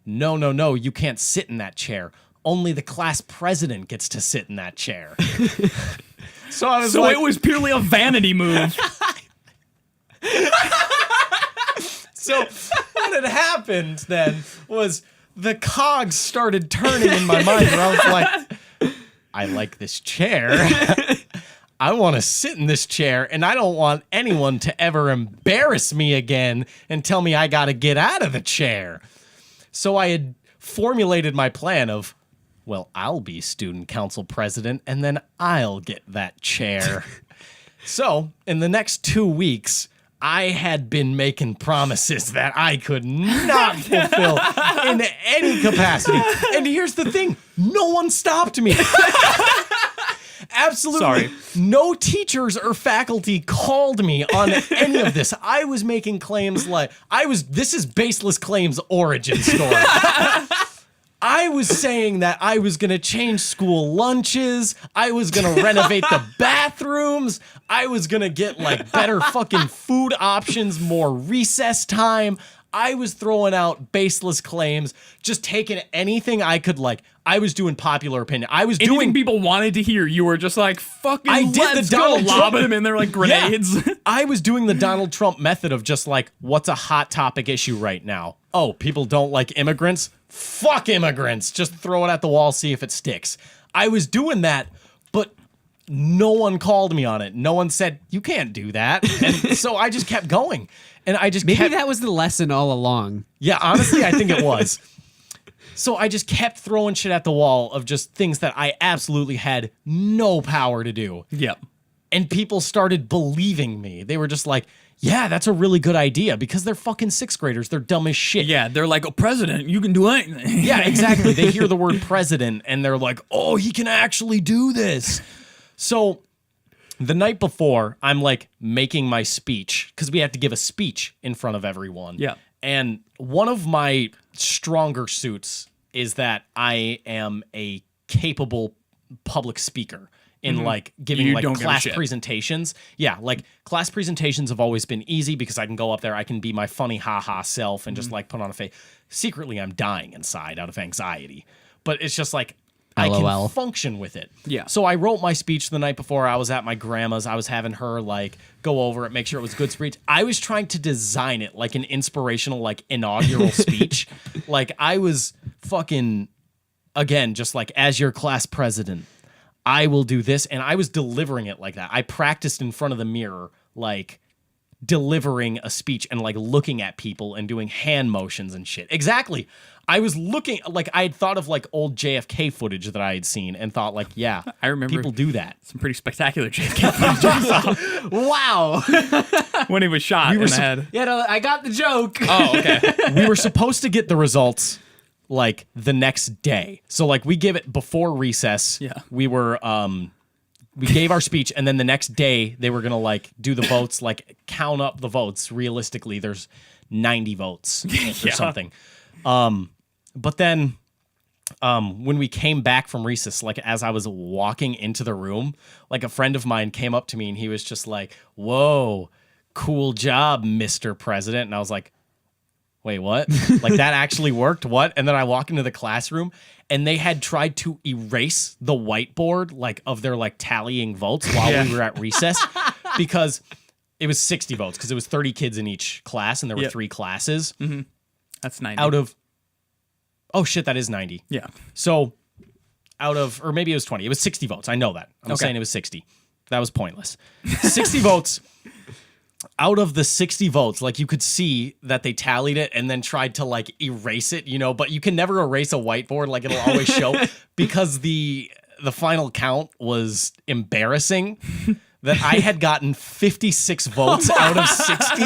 no, you can't sit in that chair. Only the class president gets to sit in that chair. So I was like,
it was purely a vanity move.
So what had happened then was the cogs started turning in my mind where I was like, I like this chair. I want to sit in this chair, and I don't want anyone to ever embarrass me again and tell me I got to get out of the chair. So I had formulated my plan of, well, I'll be student council president, and then I'll get that chair. So in the next 2 weeks, I had been making promises that I could not fulfill in any capacity. And here's the thing. No one stopped me. Absolutely.
Sorry.
No teachers or faculty called me on any of this. I was making claims like this is Baseless Claims origin story. I was saying that I was going to change school lunches. I was going to renovate the bathrooms. I was going to get like better fucking food options, more recess time. I was throwing out baseless claims, just taking anything I could like. I was doing popular opinion. I was
Anything
doing
people wanted to hear. You were just like, fucking
I did
let's
the
go,
Donald Trump.
lobbing them in there like grenades.
Yeah. I was doing the Donald Trump method of just like, what's a hot topic issue right now? Oh, people don't like immigrants? Fuck immigrants. Just throw it at the wall, see if it sticks. I was doing that, but no one called me on it. No one said, you can't do that. And so I just kept going. And I just
Maybe that was the lesson all along.
Yeah, honestly, I think it was. So I just kept throwing shit at the wall of just things that I absolutely had no power to do.
Yep.
And people started believing me. They were just like, yeah, that's a really good idea, because they're fucking 6th graders. They're dumb as shit.
Yeah, they're like, oh, president, you can do anything.
Yeah, exactly. They hear the word president and they're like, oh, he can actually do this. So the night before, I'm like making my speech, because we have to give a speech in front of everyone.
Yeah.
And one of my stronger suits is that I am a capable public speaker in like giving
You
like
don't give a
class
shit.
presentations. Yeah, like class presentations have always been easy because I can go up there, I can be my funny ha-ha self and just like put on a face. Secretly, I'm dying inside out of anxiety. But it's just like, I
LOL.
can function with it.
Yeah.
So I wrote my speech the night before. I was at my grandma's. I was having her like go over it, make sure it was a good speech. I was trying to design it like an inspirational, like inaugural speech. Like I was fucking, again, just like, as your class president, I will do this. And I was delivering it like that. I practiced in front of the mirror, like delivering a speech and like looking at people and doing hand motions and shit. Exactly. I was looking, like I had thought of like old JFK footage that I had seen and thought like, yeah,
I remember
people do that.
some pretty spectacular JFK footage
Wow.
when he was shot in the head.
Yeah, no, I got the joke.
Oh, okay.
We were supposed to get the results like the next day. So like we give it before recess.
Yeah.
We were we gave our speech, and then the next day they were gonna like do the votes, like count up the votes. Realistically, there's 90 votes or something. But then when we came back from recess, like as I was walking into the room, like a friend of mine came up to me and he was just like, whoa, cool job, Mr. President. And I was like, wait, what? Like that actually worked? What? And then I walk into the classroom and they had tried to erase the whiteboard like of their like tallying votes while we were at recess because It was 60 votes because it was 30 kids in each class, and there were 3 classes.
That's 90.
Out of, oh shit, that is 90.
Yeah.
So out of, or maybe it was 20. It was 60 votes. I know that. I'm saying it was 60. That was pointless. 60 votes. Out of the 60 votes, like you could see that they tallied it and then tried to like erase it, you know, but you can never erase a whiteboard. Like it'll always show because the final count was embarrassing. That I had gotten 56 votes out of 60.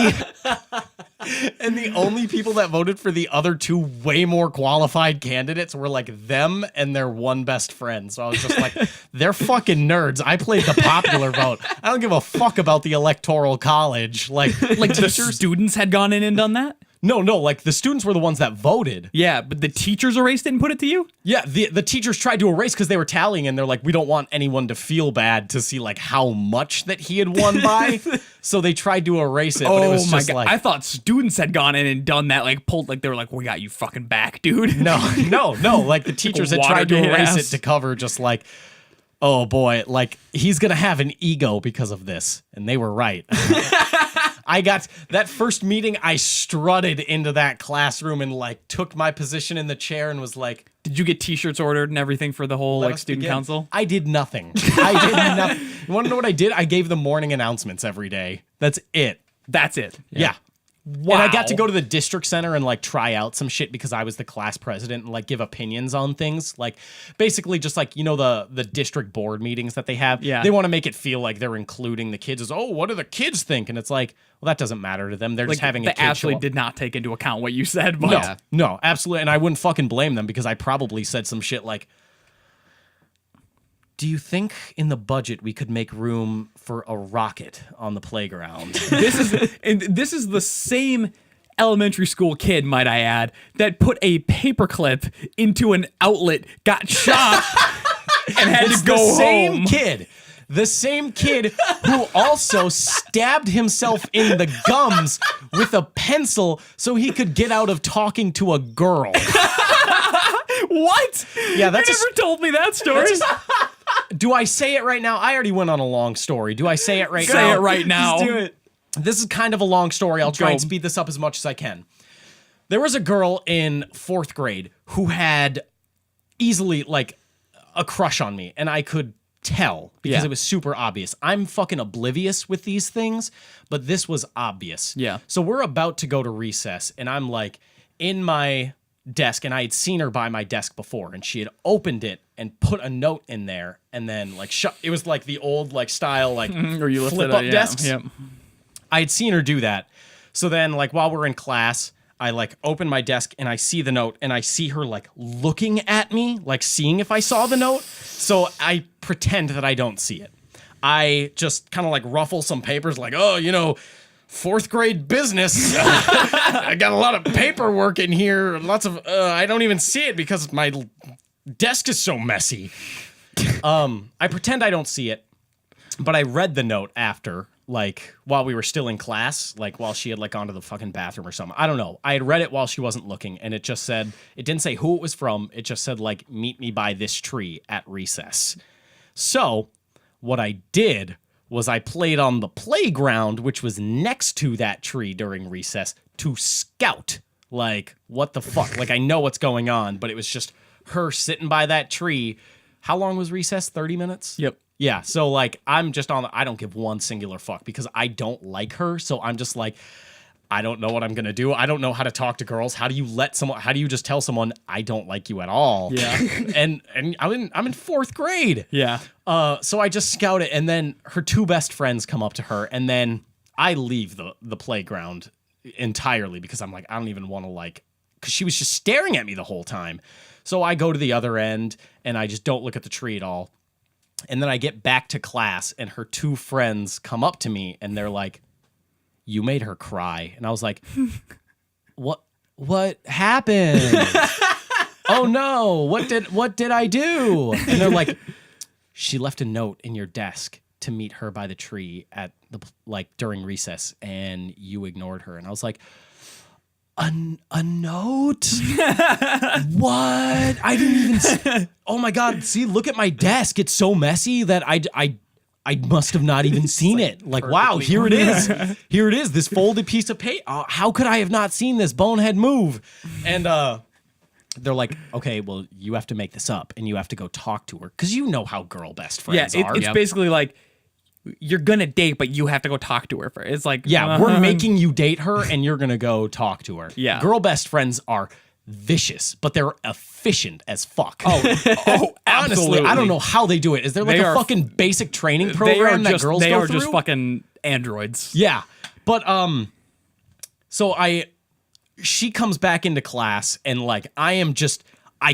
And the only people that voted for the other 2 way more qualified candidates were like them and their one best friend. So I was just like, they're fucking nerds. I played the popular vote. I don't give a fuck about the electoral college. Like
The students had gone in and done that?
No, like the students were the ones that voted.
Yeah, but the teachers erased it and put it to you?
Yeah, the teachers tried to erase because they were tallying and they're like, we don't want anyone to feel bad to see like how much that he had won by. So they tried to erase it, but it was just like...
I thought students had gone in and done that, like pulled, like they were like, we got you fucking back, dude.
No, like the teachers had tried to erase it to cover just like, oh boy, like he's going to have an ego because of this. And they were right. I got that first meeting. I strutted into that classroom and like took my position in the chair and was like,
did you get t-shirts ordered and everything for the whole like student council?
I did nothing. I did nothing. You want to know what I did? I gave them morning announcements every day. That's it.
That's it.
Yeah.
Wow.
And I got to go to the district center and like try out some shit because I was the class president and like give opinions on things. Like basically just like, you know, the district board meetings that they have.
Yeah.
They want to make it feel like they're including the kids as, oh, what do the kids think? And it's like, well, that doesn't matter to them. They're
Like,
just having a
they
kid
actually
show up.
did not take into account what you said. But
No, absolutely. And I wouldn't fucking blame them because I probably said some shit like, do you think in the budget we could make room for a rocket on the playground?
this is the same elementary school kid, might I add, that put a paperclip into an outlet, got shot, and had to go home.
The same kid who also stabbed himself in the gums with a pencil so he could get out of talking to a girl.
What?
Yeah, that's
you never told me that story.
Do I say it right now? I already went on a long story. Do I say it right now?
Say it right now.
Just do it. This is kind of a long story. I'll try and speed this up as much as I can. There was a girl in 4th grade who had easily like a crush on me, and I could tell because it was super obvious. I'm fucking oblivious with these things, but this was obvious.
Yeah.
So we're about to go to recess, and I'm like in my desk, and I had seen her by my desk before, and she had opened it and put a note in there, and then like shut. It was like the old like style like
or you
flip up desks.
Yep.
I had seen her do that. So then like while we're in class, I like open my desk and I see the note and I see her like looking at me, like seeing if I saw the note. So I pretend that I don't see it. I just kind of like ruffle some papers like, oh, you know, 4th grade business. I got a lot of paperwork in here. Lots of, I don't even see it because my desk is so messy. I pretend I don't see it, but I read the note after, like while we were still in class, like while she had like gone to the fucking bathroom or something. I don't know. I had read it while she wasn't looking, and it just said, it didn't say who it was from. It just said like, meet me by this tree at recess. So what I did was I played on the playground, which was next to that tree during recess, to scout. Like, what the fuck? Like, I know what's going on, but it was just her sitting by that tree. How long was recess? 30 minutes?
Yep.
Yeah, so like I'm just on I don't give one singular fuck because I don't like her, so I'm just like I don't know what I'm going to do. I don't know how to talk to girls. How do you just tell someone I don't like you at all?
Yeah.
and I'm in 4th grade.
Yeah.
So I just scout it, and then her 2 best friends come up to her, and then I leave the playground entirely because I'm like I don't even want to like cuz she was just staring at me the whole time. So I go to the other end and I just don't look at the tree at all. And then I get back to class and her 2 friends come up to me and they're like, you made her cry. And I was like, what happened? Oh no, what did I do? And they're like, she left a note in your desk to meet her by the tree at the like during recess and you ignored her. And I was like, a note? What? I didn't even see. Oh my God. See, look at my desk. It's so messy that I must have not even seen it. Like, wow, here it is. Here it is, this folded piece of paper. How could I have not seen this bonehead move? And they're like, okay, well, you have to make this up and you have to go talk to her. Because you know how girl best friends are.
It's basically like, you're going to date, but you have to go talk to her. It's like...
Yeah, we're making you date her and you're going to go talk to her.
Yeah.
Girl best friends are vicious, but they're efficient as fuck.
Honestly,
Honestly, I don't know how they do it. Is there like a fucking basic training program that girls go through?
They are just fucking androids.
Yeah. But so she comes back into class and like I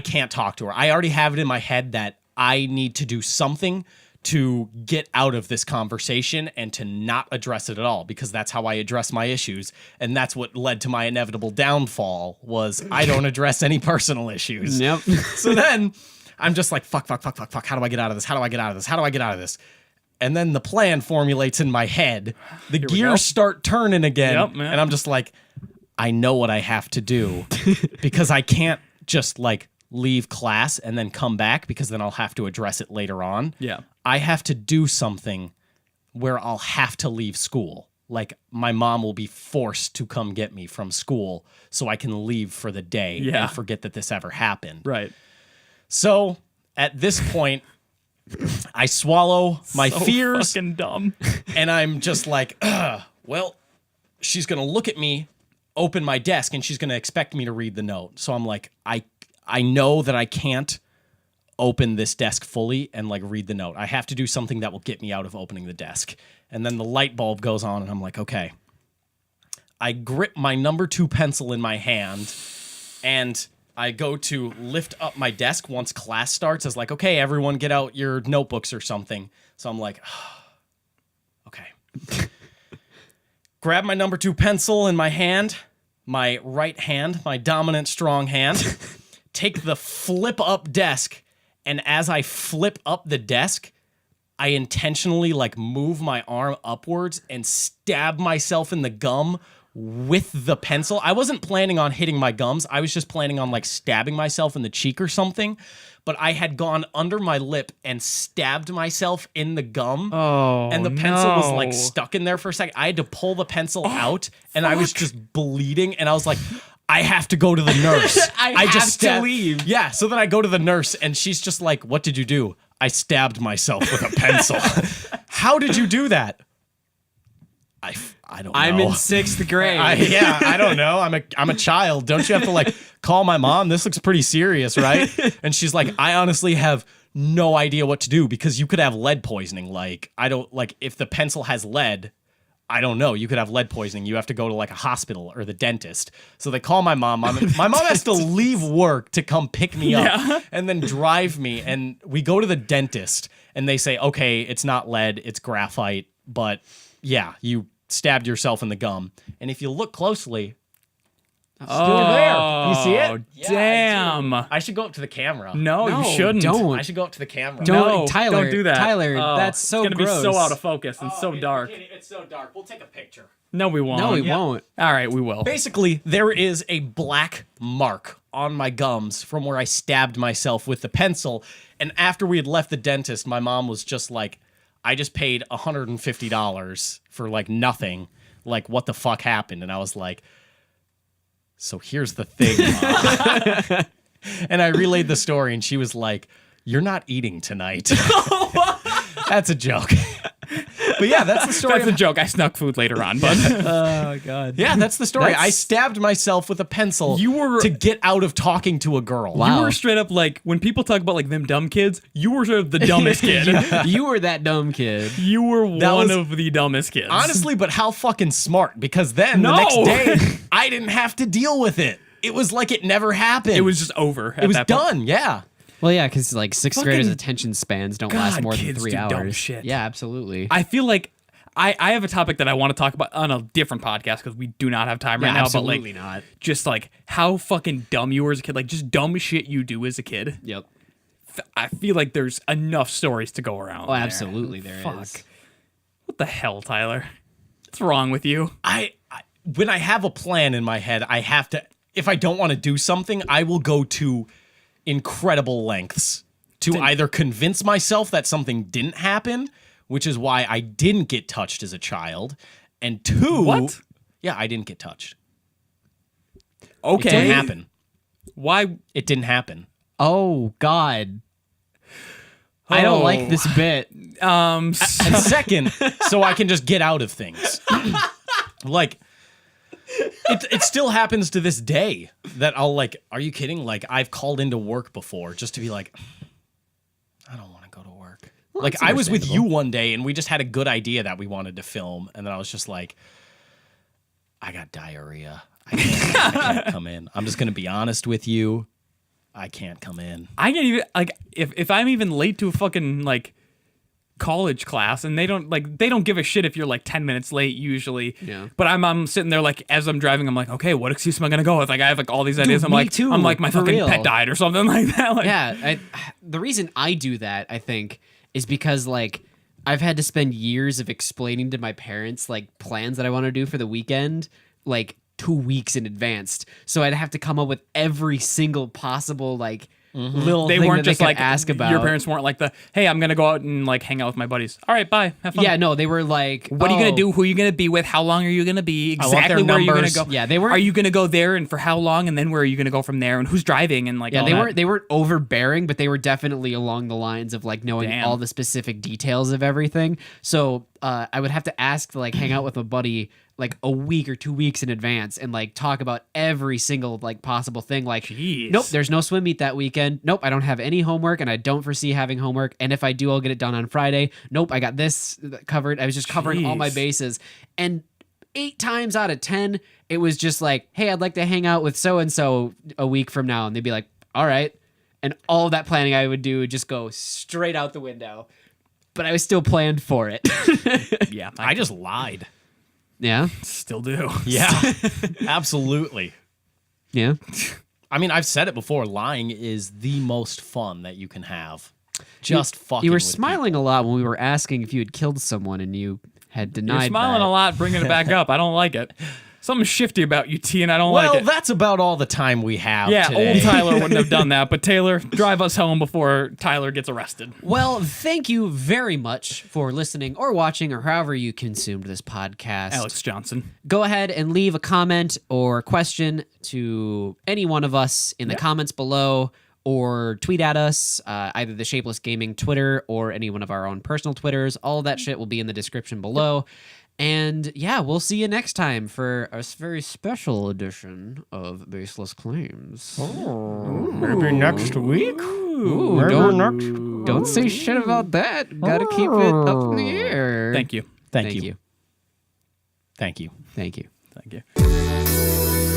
can't talk to her. I already have it in my head that I need to do something to get out of this conversation and to not address it at all, because that's how I address my issues. And that's what led to my inevitable downfall was I don't address any personal issues.
Yep.
So then I'm just like, fuck. How do I get out of this? How do I get out of this? How do I get out of this? And then the plan formulates in my head. The gears start turning again.
Yep, man.
And I'm just like, I know what I have to do because I can't just like leave class and then come back because then I'll have to address it later on.
Yeah.
I have to do something where I'll have to leave school. Like my mom will be forced to come get me from school so I can leave for the day and forget that this ever happened.
Right.
So at this point, I swallow my fears
Fucking dumb.
and I'm just like, well, she's going to look at me, open my desk, and she's going to expect me to read the note. So I'm like, I know that I can't open this desk fully and like read the note. I have to do something that will get me out of opening the desk. And then the light bulb goes on and I'm like, okay. I grip my number 2 pencil in my hand and I go to lift up my desk once class starts. I was like, okay, everyone get out your notebooks or something. So I'm like, okay. Grab my number 2 pencil in my hand, my right hand, my dominant strong hand, take the flip up desk. And as I flip up the desk, I intentionally like move my arm upwards and stab myself in the gum with the pencil. I wasn't planning on hitting my gums. I was just planning on like stabbing myself in the cheek or something. But I had gone under my lip and stabbed myself in the gum.
Oh,
and the pencil was like stuck in there for a second. I had to pull the pencil out and I was just bleeding. And I was like, I have to go to the nurse.
I have to leave.
Yeah, so then I go to the nurse and she's just like, what did you do? I stabbed myself with a pencil. How did you do that? I don't know.
I'm in 6th grade.
I don't know. I'm a child. Don't you have to like call my mom? This looks pretty serious, right? And she's like, I honestly have no idea what to do because you could have lead poisoning. Like, I don't like if the pencil has lead, I don't know. You could have lead poisoning. You have to go to like a hospital or the dentist. So they call my mom. My mom has to leave work to come pick me up and then drive me. And we go to the dentist and they say, okay, it's not lead, it's graphite. But yeah, you stabbed yourself in the gum. And if you look closely, it's still there. You see it?
Damn.
I should go up to the camera.
No, you shouldn't.
Don't.
I should go up to the camera.
No,
Tyler,
don't do that.
Tyler,
Oh,
that's so
it's gonna
gross.
be so out of focus and so dark.
It's so dark. We'll take a picture.
No, we won't.
No, we won't.
All right, we will.
Basically, there is a black mark on my gums from where I stabbed myself with the pencil. And after we had left the dentist, my mom was just like, I just paid $150 for like nothing. Like, what the fuck happened? And I was like, so here's the thing, Mom. And I relayed the story, and she was like, you're not eating tonight. That's a joke. But yeah, that's the story.
That's a joke. I snuck food later on, but
Oh god.
Yeah, that's the story. I stabbed myself with a pencil to get out of talking to a girl.
you were straight up like when people talk about like them dumb kids. You were sort of the dumbest kid.
You were that dumb kid.
You were one of the dumbest kids.
Honestly, but how fucking smart, because then the next day I didn't have to deal with it. It was like it never happened.
it was just over.
It was done. Yeah.
Well, yeah, because like 6th graders' attention spans don't last
God,
more than
kids
3
do dumb
hours.
shit.
Yeah, absolutely.
I feel like I have a topic that I want to talk about on a different podcast because we do not have time right now.
Absolutely
but like,
not.
just like how fucking dumb you were as a kid, like just dumb shit you do as a kid.
Yep.
I feel like there's enough stories to go around.
Oh, absolutely, there is.
Fuck. What the hell, Tyler? What's wrong with you?
I when I have a plan in my head, I have to. If I don't want to do something, I will go to incredible lengths to either convince myself that something didn't happen, which is why I didn't get touched as a child. And 2,
What?
Yeah, I didn't get touched.
Okay.
It didn't happen.
Why?
It didn't happen.
Oh God. I don't like this bit.
And second, so I can just get out of things. Like, it still happens to this day that I'll like, are you kidding? Like, I've called into work before just to be like, I don't want to go to work.
Well,
like,
that's
I was with you
understandable.
one day and we just had a good idea that we wanted to film. And then I was just like, I got diarrhea. I can't come in. I'm just going to be honest with you. I can't come in.
I can't even like if I'm even late to a fucking like college class and they don't give a shit if you're like 10 minutes late usually.
Yeah.
But I'm sitting there like as I'm driving, I'm like, okay, what excuse am I gonna go with? Like I have like all these ideas.
me too,
I'm like my
for
fucking
real.
pet died or something like that. Like,
Yeah, the reason I do that, I think, is because like I've had to spend years of explaining to my parents like plans that I want to do for the weekend, like 2 weeks in advance. So I'd have to come up with every single possible like little
they
thing
weren't
that they
just
could
like
ask about.
Your parents weren't like hey, I'm gonna go out and like hang out with my buddies. All right, bye, have fun.
Yeah, no, they were like,
What are you
"Oh,
gonna do? Who are you gonna be with? How long are you gonna be?
want their
Exactly where are you gonna
numbers.
go?
Yeah, they weren't-
Are you gonna go there and for how long? And then where are you gonna go from there? And who's driving? And like
Yeah,
all
they
that.
weren't overbearing, but they were definitely along the lines of like knowing
Damn.
all the specific details of everything. So I would have to ask to like hang out with a buddy like a week or 2 weeks in advance and like talk about every single like possible thing. Like,
Jeez.
nope, there's no swim meet that weekend. Nope, I don't have any homework and I don't foresee having homework. And if I do, I'll get it done on Friday. Nope, I got this covered. I was just covering all my
Jeez.
bases. And 8 times out of 10, it was just like, hey, I'd like to hang out with so-and-so a week from now. And they'd be like, all right. And all of that planning I would do would just go straight out the window. But I was still planned for it.
Yeah,
I just lied.
Yeah.
still do.
Yeah, absolutely.
Yeah.
I mean, I've said it before. Lying is the most fun that you can have. Just fucking.
You were
with
smiling a lot when we were asking if you had killed someone and you had denied
You're smiling
that.
a lot, bringing it back up. I don't like it. Something shifty about you, T, and I don't
Well,
like it.
that's about all the time we have.
Yeah,
today.
old Tyler wouldn't have done that, but Taylor, drive us home before Tyler gets arrested.
Well, thank you very much for listening or watching or however you consumed this podcast.
Alex Johnson.
Go ahead and leave a comment or question to any one of us in the comments below or tweet at us, either the Shapeless Gaming Twitter or any one of our own personal Twitters. All that shit will be in the description below. And yeah, we'll see you next time for a very special edition of Baseless Claims.
Maybe next week.
Ooh, don't say shit about that. Gotta keep it up in the air.
Thank you.
Thank you. Thank you.
Thank you.
Thank you.